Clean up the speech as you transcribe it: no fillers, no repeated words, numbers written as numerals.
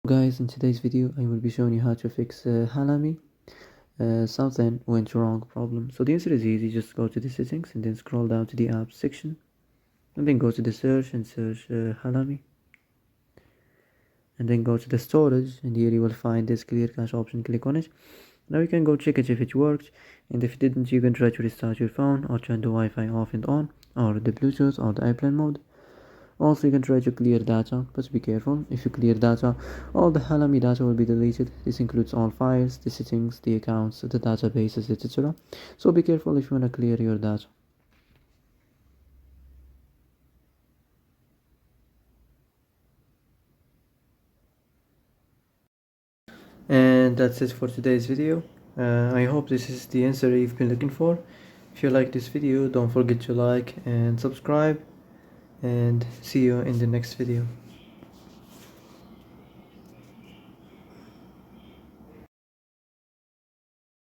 Guys, in today's video I will be showing you how to fix Halame something went wrong problem. So the answer is easy. Just go to the settings and then scroll down to the apps section and then go to the search and search Halame, and then go to the storage, and here you will find this clear cache option. Click on it. Now you can go check it if it worked, and if it didn't you can try to restart your phone or turn the Wi-Fi off and on, or the Bluetooth or the airplane mode. Also, you can try to clear data, but be careful. If you clear data, all the Halame data will be deleted. This includes all files, the settings, the accounts, the databases, etc. So be careful if you want to clear your data. And that's it for today's video. I hope this is the answer you've been looking for. If you like this video, don't forget to like and subscribe, and see you in the next video.